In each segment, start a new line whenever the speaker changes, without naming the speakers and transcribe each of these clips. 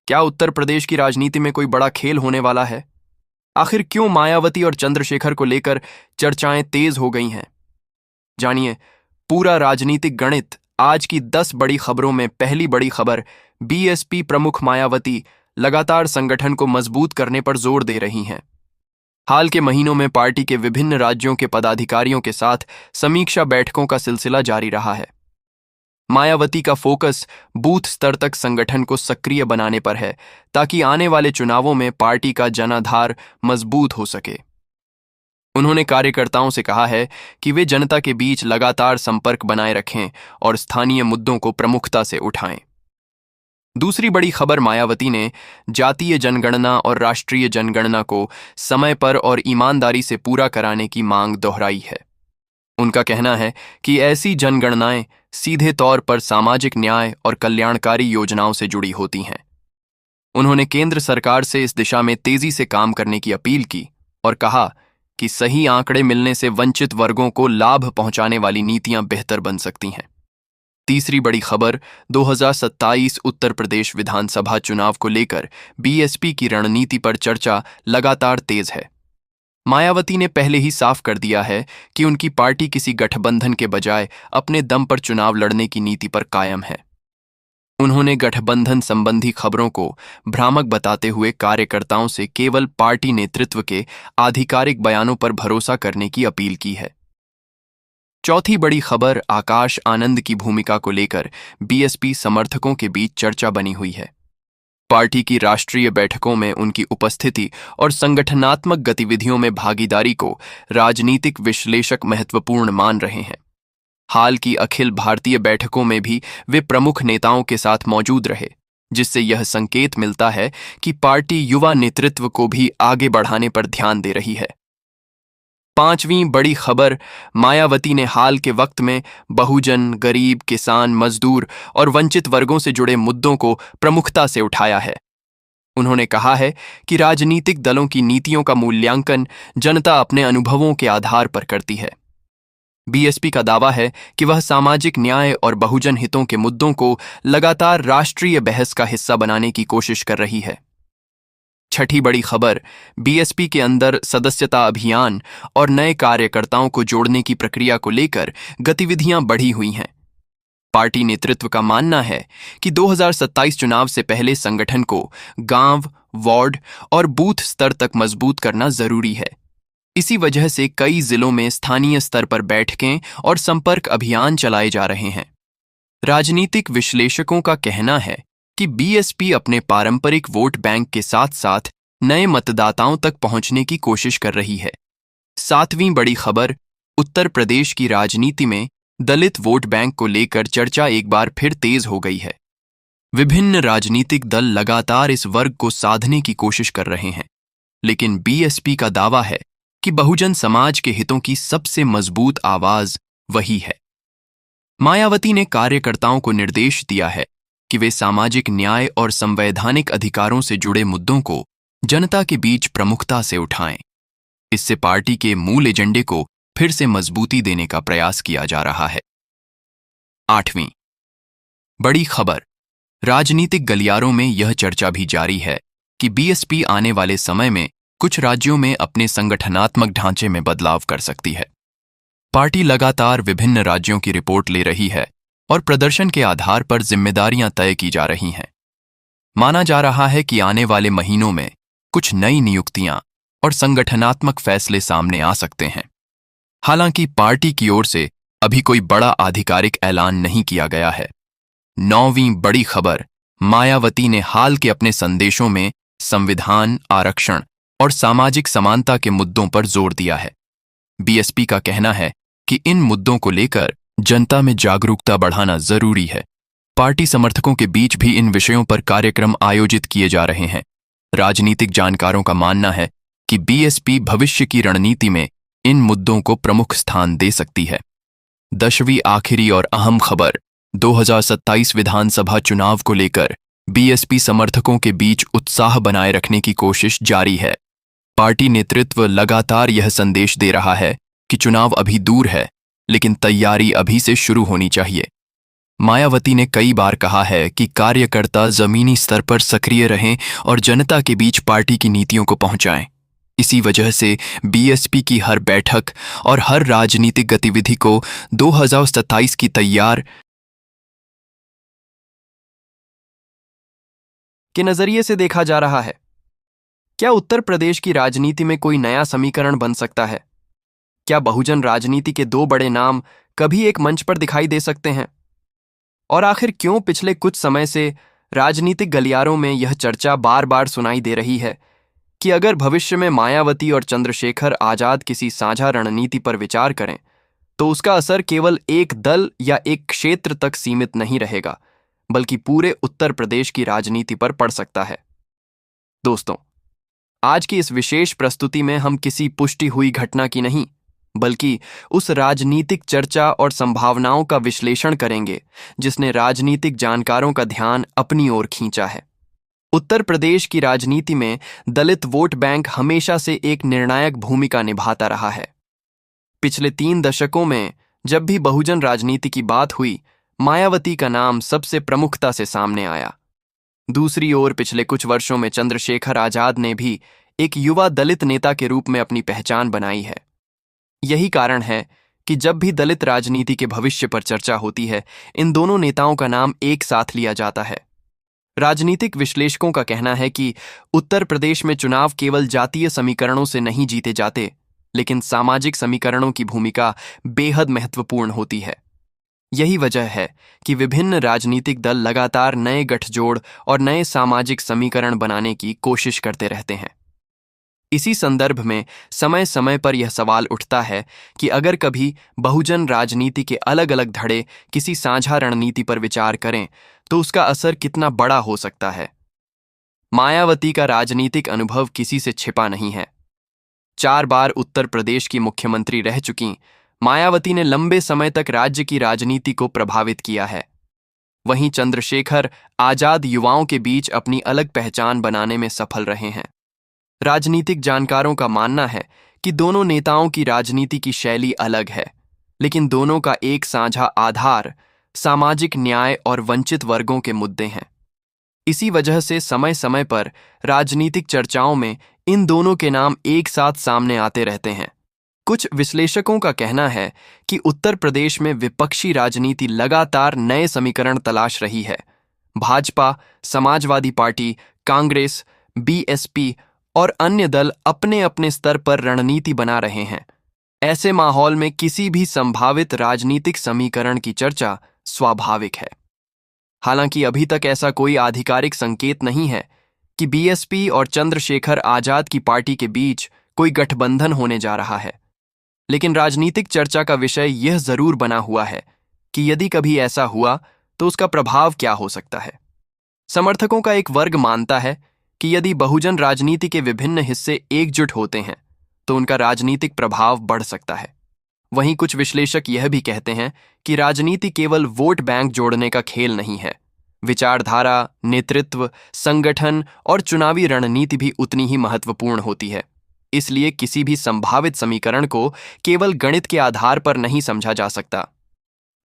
क्या उत्तर प्रदेश की राजनीति में कोई बड़ा खेल होने वाला है? आखिर क्यों मायावती और चंद्रशेखर को लेकर चर्चाएं तेज हो गई हैं? जानिए पूरा राजनीतिक गणित आज की 10 बड़ी खबरों में। पहली बड़ी खबर, बीएसपी प्रमुख मायावती लगातार संगठन को मजबूत करने पर जोर दे रही हैं। हाल के महीनों में पार्टी के विभिन्न राज्यों के पदाधिकारियों के साथ समीक्षा बैठकों का सिलसिला जारी रहा है। मायावती का फोकस बूथ स्तर तक संगठन को सक्रिय बनाने पर है, ताकि आने वाले चुनावों में पार्टी का जनाधार मजबूत हो सके। उन्होंने कार्यकर्ताओं से कहा है कि वे जनता के बीच लगातार संपर्क बनाए रखें और स्थानीय मुद्दों को प्रमुखता से उठाएं। दूसरी बड़ी खबर, मायावती ने जातीय जनगणना और राष्ट्रीय जनगणना को समय पर और ईमानदारी से पूरा कराने की मांग दोहराई है। उनका कहना है कि ऐसी जनगणनाएं सीधे तौर पर सामाजिक न्याय और कल्याणकारी योजनाओं से जुड़ी होती हैं। उन्होंने केंद्र सरकार से इस दिशा में तेजी से काम करने की अपील की और कहा कि सही आंकड़े मिलने से वंचित वर्गों को लाभ पहुंचाने वाली नीतियां बेहतर बन सकती हैं। तीसरी बड़ी खबर, 2027 उत्तर प्रदेश विधानसभा चुनाव को लेकर बीएसपी की रणनीति पर चर्चा लगातार तेज है। मायावती ने पहले ही साफ कर दिया है कि उनकी पार्टी किसी गठबंधन के बजाय अपने दम पर चुनाव लड़ने की नीति पर कायम है। उन्होंने गठबंधन संबंधी खबरों को भ्रामक बताते हुए कार्यकर्ताओं से केवल पार्टी नेतृत्व के आधिकारिक बयानों पर भरोसा करने की अपील की है। चौथी बड़ी खबर, आकाश आनंद की भूमिका को लेकर बीएसपी समर्थकों के बीच चर्चा बनी हुई है। पार्टी की राष्ट्रीय बैठकों में उनकी उपस्थिति और संगठनात्मक गतिविधियों में भागीदारी को राजनीतिक विश्लेषक महत्वपूर्ण मान रहे हैं। हाल की अखिल भारतीय बैठकों में भी वे प्रमुख नेताओं के साथ मौजूद रहे, जिससे यह संकेत मिलता है कि पार्टी युवा नेतृत्व को भी आगे बढ़ाने पर ध्यान दे रही है। पांचवीं बड़ी खबर, मायावती ने हाल के वक्त में बहुजन, गरीब, किसान, मजदूर और वंचित वर्गों से जुड़े मुद्दों को प्रमुखता से उठाया है। उन्होंने कहा है कि राजनीतिक दलों की नीतियों का मूल्यांकन जनता अपने अनुभवों के आधार पर करती है। बीएसपी का दावा है कि वह सामाजिक न्याय और बहुजन हितों के मुद्दों को लगातार राष्ट्रीय बहस का हिस्सा बनाने की कोशिश कर रही है। छठी बड़ी खबर, बीएसपी के अंदर सदस्यता अभियान और नए कार्यकर्ताओं को जोड़ने की प्रक्रिया को लेकर गतिविधियां बढ़ी हुई हैं। पार्टी नेतृत्व का मानना है कि 2027 चुनाव से पहले संगठन को गांव, वार्ड और बूथ स्तर तक मजबूत करना जरूरी है। इसी वजह से कई जिलों में स्थानीय स्तर पर बैठकें और संपर्क अभियान चलाए जा रहे हैं। राजनीतिक विश्लेषकों का कहना है कि बीएसपी अपने पारंपरिक वोट बैंक के साथ साथ नए मतदाताओं तक पहुंचने की कोशिश कर रही है। सातवीं बड़ी खबर, उत्तर प्रदेश की राजनीति में दलित वोट बैंक को लेकर चर्चा एक बार फिर तेज हो गई है। विभिन्न राजनीतिक दल लगातार इस वर्ग को साधने की कोशिश कर रहे हैं, लेकिन बीएसपी का दावा है कि बहुजन समाज के हितों की सबसे मजबूत आवाज वही है। मायावती ने कार्यकर्ताओं को निर्देश दिया है कि वे सामाजिक न्याय और संवैधानिक अधिकारों से जुड़े मुद्दों को जनता के बीच प्रमुखता से उठाएं। इससे पार्टी के मूल एजेंडे को फिर से मजबूती देने का प्रयास किया जा रहा है। आठवीं बड़ी खबर, राजनीतिक गलियारों में यह चर्चा भी जारी है कि बीएसपी आने वाले समय में कुछ राज्यों में अपने संगठनात्मक ढांचे में बदलाव कर सकती है। पार्टी लगातार विभिन्न राज्यों की रिपोर्ट ले रही है और प्रदर्शन के आधार पर जिम्मेदारियां तय की जा रही हैं। माना जा रहा है कि आने वाले महीनों में कुछ नई नियुक्तियां और संगठनात्मक फैसले सामने आ सकते हैं। हालांकि पार्टी की ओर से अभी कोई बड़ा आधिकारिक ऐलान नहीं किया गया है। नौवीं बड़ी खबर, मायावती ने हाल के अपने संदेशों में संविधान, आरक्षण और सामाजिक समानता के मुद्दों पर जोर दिया है। बीएसपी का कहना है कि इन मुद्दों को लेकर जनता में जागरूकता बढ़ाना जरूरी है। पार्टी समर्थकों के बीच भी इन विषयों पर कार्यक्रम आयोजित किए जा रहे हैं। राजनीतिक जानकारों का मानना है कि बीएसपी भविष्य की रणनीति में इन मुद्दों को प्रमुख स्थान दे सकती है। 10वीं आखिरी और अहम खबर, 2027 विधानसभा चुनाव को लेकर बीएसपी समर्थकों के बीच उत्साह बनाए रखने की कोशिश जारी है। पार्टी नेतृत्व लगातार यह संदेश दे रहा है कि चुनाव अभी दूर है, लेकिन तैयारी अभी से शुरू होनी चाहिए। मायावती ने कई बार कहा है कि कार्यकर्ता जमीनी स्तर पर सक्रिय रहें और जनता के बीच पार्टी की नीतियों को पहुंचाएं। इसी वजह से बीएसपी की हर बैठक और हर राजनीतिक गतिविधि को 2027 की तैयार के नजरिए से देखा जा रहा है। क्या उत्तर प्रदेश की राजनीति में कोई नया समीकरण बन सकता है? क्या बहुजन राजनीति के दो बड़े नाम कभी एक मंच पर दिखाई दे सकते हैं? और आखिर क्यों पिछले कुछ समय से राजनीतिक गलियारों में यह चर्चा बार बार सुनाई दे रही है कि अगर भविष्य में मायावती और चंद्रशेखर आजाद किसी साझा रणनीति पर विचार करें तो उसका असर केवल एक दल या एक क्षेत्र तक सीमित नहीं रहेगा, बल्कि पूरे उत्तर प्रदेश की राजनीति पर पड़ सकता है। दोस्तों, आज की इस विशेष प्रस्तुति में हम किसी पुष्टि हुई घटना की नहीं, बल्कि उस राजनीतिक चर्चा और संभावनाओं का विश्लेषण करेंगे जिसने राजनीतिक जानकारों का ध्यान अपनी ओर खींचा है। उत्तर प्रदेश की राजनीति में दलित वोट बैंक हमेशा से एक निर्णायक भूमिका निभाता रहा है। पिछले 3 दशकों में जब भी बहुजन राजनीति की बात हुई, मायावती का नाम सबसे प्रमुखता से सामने आया। दूसरी ओर पिछले कुछ वर्षों में चंद्रशेखर आजाद ने भी एक युवा दलित नेता के रूप में अपनी पहचान बनाई है। यही कारण है कि जब भी दलित राजनीति के भविष्य पर चर्चा होती है, इन दोनों नेताओं का नाम एक साथ लिया जाता है। राजनीतिक विश्लेषकों का कहना है कि उत्तर प्रदेश में चुनाव केवल जातीय समीकरणों से नहीं जीते जाते, लेकिन सामाजिक समीकरणों की भूमिका बेहद महत्वपूर्ण होती है। यही वजह है कि विभिन्न राजनीतिक दल लगातार नए गठजोड़ और नए सामाजिक समीकरण बनाने की कोशिश करते रहते हैं। इसी संदर्भ में समय समय पर यह सवाल उठता है कि अगर कभी बहुजन राजनीति के अलग अलग धड़े किसी साझा रणनीति पर विचार करें तो उसका असर कितना बड़ा हो सकता है। मायावती का राजनीतिक अनुभव किसी से छिपा नहीं है। 4 बार उत्तर प्रदेश की मुख्यमंत्री रह चुकी मायावती ने लंबे समय तक राज्य की राजनीति को प्रभावित किया है। वहीं चंद्रशेखर आजाद युवाओं के बीच अपनी अलग पहचान बनाने में सफल रहे हैं। राजनीतिक जानकारों का मानना है कि दोनों नेताओं की राजनीति की शैली अलग है, लेकिन दोनों का एक साझा आधार सामाजिक न्याय और वंचित वर्गों के मुद्दे हैं। इसी वजह से समय समय पर राजनीतिक चर्चाओं में इन दोनों के नाम एक साथ सामने आते रहते हैं। कुछ विश्लेषकों का कहना है कि उत्तर प्रदेश में विपक्षी राजनीति लगातार नए समीकरण तलाश रही है। भाजपा, समाजवादी पार्टी, कांग्रेस, बीएसपी और अन्य दल अपने अपने स्तर पर रणनीति बना रहे हैं। ऐसे माहौल में किसी भी संभावित राजनीतिक समीकरण की चर्चा स्वाभाविक है। हालांकि अभी तक ऐसा कोई आधिकारिक संकेत नहीं है कि बीएसपी और चंद्रशेखर आजाद की पार्टी के बीच कोई गठबंधन होने जा रहा है, लेकिन राजनीतिक चर्चा का विषय यह जरूर बना हुआ है कि यदि कभी ऐसा हुआ तो उसका प्रभाव क्या हो सकता है। समर्थकों का एक वर्ग मानता है कि यदि बहुजन राजनीति के विभिन्न हिस्से एकजुट होते हैं तो उनका राजनीतिक प्रभाव बढ़ सकता है। वहीं कुछ विश्लेषक यह भी कहते हैं कि राजनीति केवल वोट बैंक जोड़ने का खेल नहीं है। विचारधारा, नेतृत्व, संगठन और चुनावी रणनीति भी उतनी ही महत्वपूर्ण होती है। इसलिए किसी भी संभावित समीकरण को केवल गणित के आधार पर नहीं समझा जा सकता।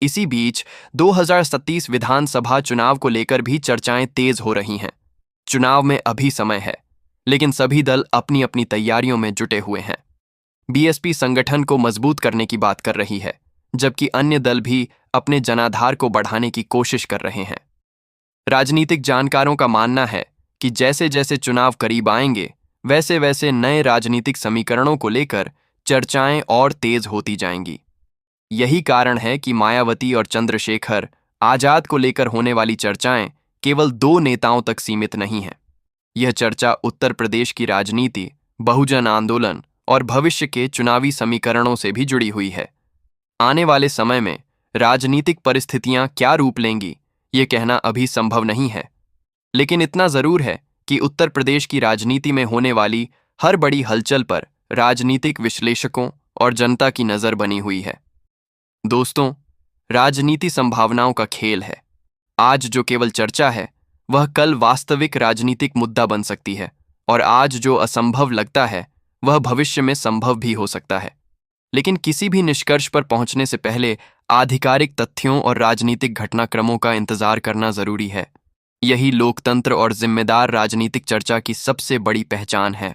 इसी बीच 2027 विधानसभा चुनाव को लेकर भी चर्चाएं तेज हो रही हैं। चुनाव में अभी समय है, लेकिन सभी दल अपनी अपनी तैयारियों में जुटे हुए हैं। बीएसपी संगठन को मजबूत करने की बात कर रही है, जबकि अन्य दल भी अपने जनाधार को बढ़ाने की कोशिश कर रहे हैं। राजनीतिक जानकारों का मानना है कि जैसे जैसे चुनाव करीब आएंगे, वैसे वैसे नए राजनीतिक समीकरणों को लेकर चर्चाएं और तेज होती जाएंगी। यही कारण है कि मायावती और चंद्रशेखर आजाद को लेकर होने वाली चर्चाएं केवल 2 नेताओं तक सीमित नहीं हैं। यह चर्चा उत्तर प्रदेश की राजनीति, बहुजन आंदोलन और भविष्य के चुनावी समीकरणों से भी जुड़ी हुई है। आने वाले समय में राजनीतिक परिस्थितियां क्या रूप लेंगी, ये कहना अभी संभव नहीं है, लेकिन इतना जरूर है कि उत्तर प्रदेश की राजनीति में होने वाली हर बड़ी हलचल पर राजनीतिक विश्लेषकों और जनता की नजर बनी हुई है। दोस्तों, राजनीति संभावनाओं का खेल है। आज जो केवल चर्चा है, वह कल वास्तविक राजनीतिक मुद्दा बन सकती है, और आज जो असंभव लगता है, वह भविष्य में संभव भी हो सकता है। लेकिन किसी भी निष्कर्ष पर पहुंचने से पहले आधिकारिक तथ्यों और राजनीतिक घटनाक्रमों का इंतजार करना जरूरी है। यही लोकतंत्र और जिम्मेदार राजनीतिक चर्चा की सबसे बड़ी पहचान है।